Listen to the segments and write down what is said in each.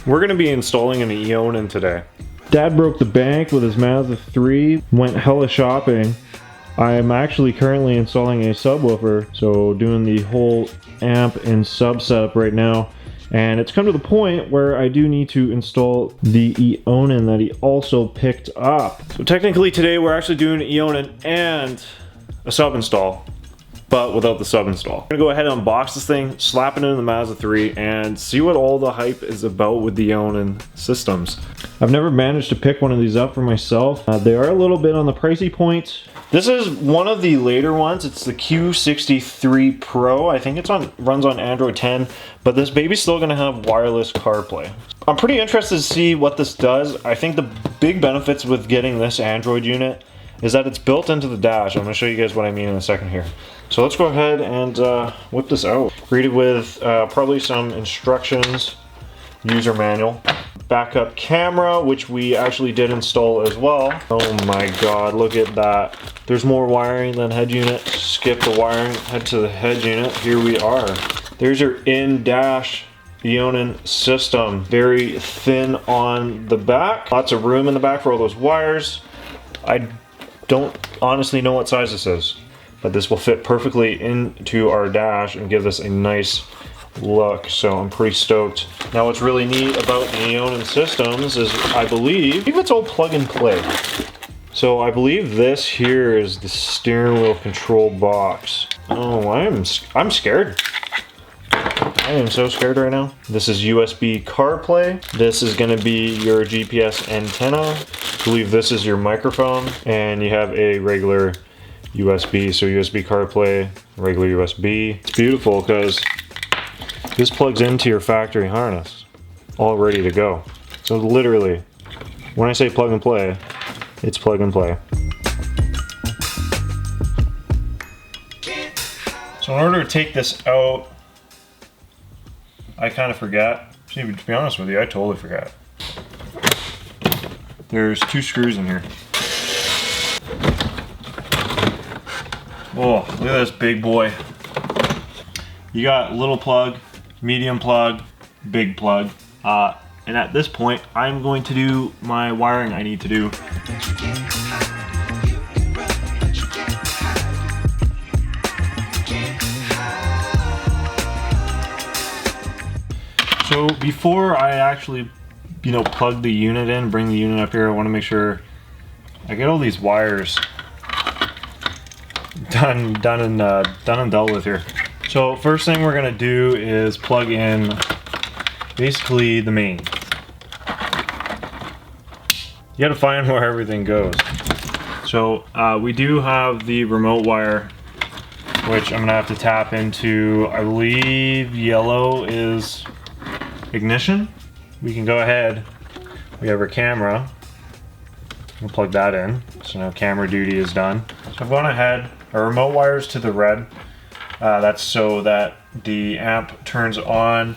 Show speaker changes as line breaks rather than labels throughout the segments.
We're going to be installing an Eonon today. Dad broke the bank with his Mazda 3, went hella shopping. I'm actually currently installing a subwoofer, so doing the whole amp and sub setup right now. And it's come to the point where I do need to install the Eonon that he also picked up. So technically today we're actually doing an Eonon and a sub install, but without the sub install. I'm gonna go ahead and unbox this thing, slap it into the Mazda 3, and see what all the hype is about with the Eonon systems. I've never managed to pick one of these up for myself. They are a little bit on the pricey point. This is one of the later ones. It's the Q63Pro. I think runs on Android 10, but this baby's still gonna have wireless CarPlay. I'm pretty interested to see what this does. I think the big benefits with getting this Android unit is that it's built into the dash. I'm gonna show you guys what I mean in a second here. So let's go ahead and whip this out. Greeted with probably some instructions, user manual, backup camera, which we actually did install as well. Oh my god, look at that. There's more wiring than head unit. Skip the wiring, head to the head unit. Here we are. There's your in-dash Eonon system. Very thin on the back. Lots of room in the back for all those wires. I don't honestly know what size this is, but this will fit perfectly into our dash and give us a nice look, so I'm pretty stoked. Now what's really neat about the Eonon systems is I believe it's all plug and play. So I believe this here is the steering wheel control box. Oh, I'm scared. I am so scared right now. This is USB CarPlay. This is gonna be your GPS antenna. I believe this is your microphone, and you have a regular USB, so USB CarPlay, regular USB. It's beautiful because this plugs into your factory harness, all ready to go. So literally, when I say plug and play, it's plug and play. So in order to take this out, I kind of forgot. See, to be honest with you, I totally forgot. There's 2 screws in here. Whoa, look at this big boy. You got little plug, medium plug, big plug. And at this point, I'm going to do my wiring I need to do. So before I actually, plug the unit in, bring the unit up here, I want to make sure I get all these wires done and dealt with here. So first thing we're gonna do is plug in basically the main. You gotta find where everything goes. So we do have the remote wire, which I'm gonna have to tap into. I believe yellow is ignition. We can go ahead. We have our camera. We'll plug that in. So now camera duty is done. So I've gone ahead. Our remote wires to the red. That's so that the amp turns on.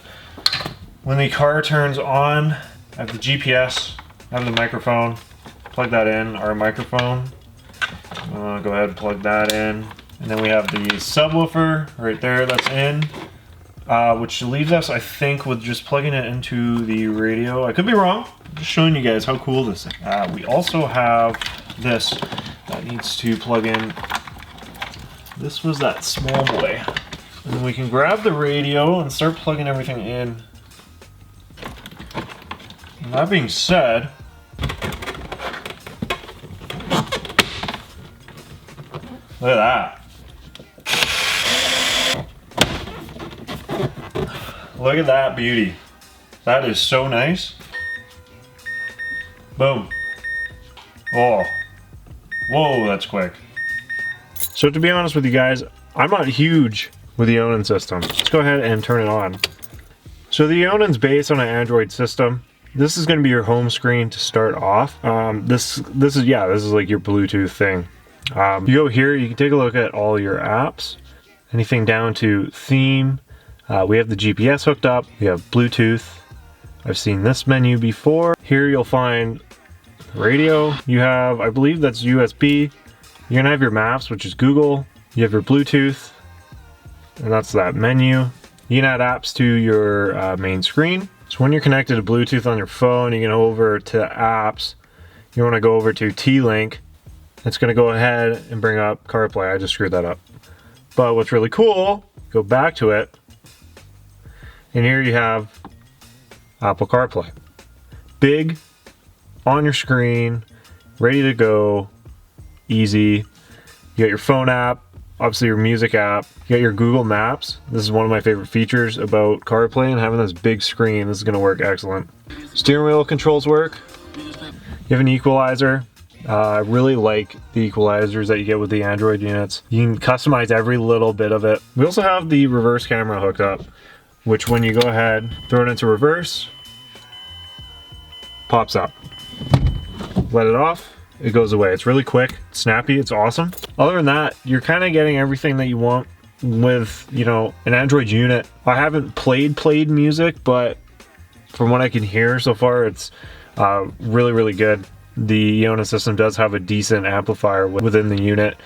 When the car turns on, I have the GPS, I have the microphone. Plug that in, our microphone. Go ahead and plug that in. And then we have the subwoofer right there that's in. Which leaves us, I think, with just plugging it into the radio. I could be wrong. I'm just showing you guys how cool this is. We also have this that needs to plug in. This was that small boy. And then we can grab the radio and start plugging everything in. And that being said, look at that. Look at that beauty. That is so nice. Boom. Oh. Whoa, that's quick. So to be honest with you guys, I'm not huge with the Eonon system. Let's go ahead and turn it on. So the Eonon's based on an Android system. This is going to be your home screen to start off. This is like your Bluetooth thing. You go here, you can take a look at all your apps. Anything down to theme. We have the GPS hooked up. We have Bluetooth. I've seen this menu before. Here you'll find radio. You have, I believe that's USB. You're gonna have your maps, which is Google. You have your Bluetooth, and that's that menu. You can add apps to your main screen. So when you're connected to Bluetooth on your phone, you can go over to apps. You wanna go over to T-Link. It's gonna go ahead and bring up CarPlay. I just screwed that up. But what's really cool, go back to it, and here you have Apple CarPlay. Big, on your screen, ready to go, easy. You got your phone app, obviously your music app, you got your Google Maps. This is one of my favorite features about CarPlay, and having this big screen, this is gonna work excellent. Steering wheel controls work. You have an equalizer. I really like the equalizers that you get with the Android units. You can customize every little bit of it. We also have the reverse camera hooked up, which when you go ahead, throw it into reverse, pops up. Let it off, it goes away. It's really quick, snappy, it's awesome. Other than that, you're kind of getting everything that you want with, you know, an Android unit. I haven't played music, but from what I can hear so far, it's really good. The Eonon system does have a decent amplifier within the unit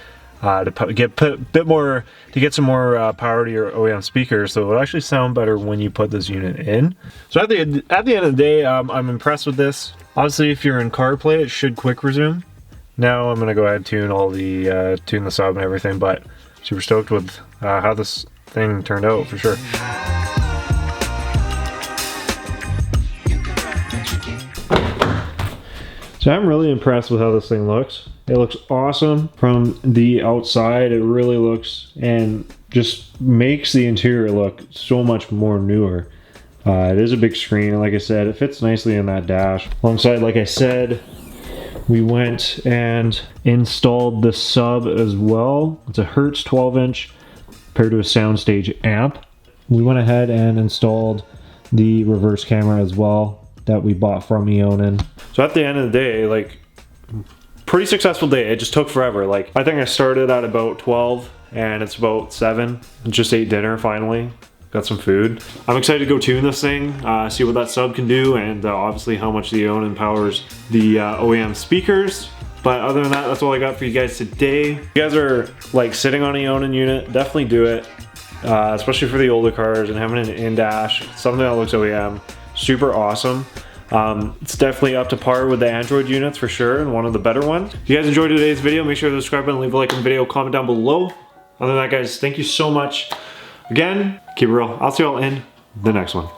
to get some more power to your OEM speakers, so it'll actually sound better when you put this unit in. So at the end of the day, I'm impressed with this. Obviously, if you're in CarPlay, it should quick resume. Now I'm gonna go ahead and tune all the tune the sub and everything, but super stoked with how this thing turned out for sure. So I'm really impressed with how this thing looks. It looks awesome from the outside. It really looks and just makes the interior look so much more newer. It is a big screen, and like I said, it fits nicely in that dash. Alongside, like I said, we went and installed the sub as well. It's a Hertz 12-inch paired to a soundstage amp. We went ahead and installed the reverse camera as well that we bought from Eonon. So at the end of the day, like, pretty successful day. It just took forever. Like, I think I started at about 12 and it's about 7. Just ate dinner finally. Got some food. I'm excited to go tune this thing, see what that sub can do, and obviously how much the Eonon powers the OEM speakers. But other than that, that's all I got for you guys today. If you guys are like sitting on a Eonon unit, definitely do it. Especially for the older cars and having an in-dash, something that looks OEM. Super awesome. It's definitely up to par with the Android units for sure, and one of the better ones. If you guys enjoyed today's video, make sure to subscribe and leave a like on the video, comment down below. Other than that, guys, thank you so much. Again, keep it real. I'll see you all in the next one.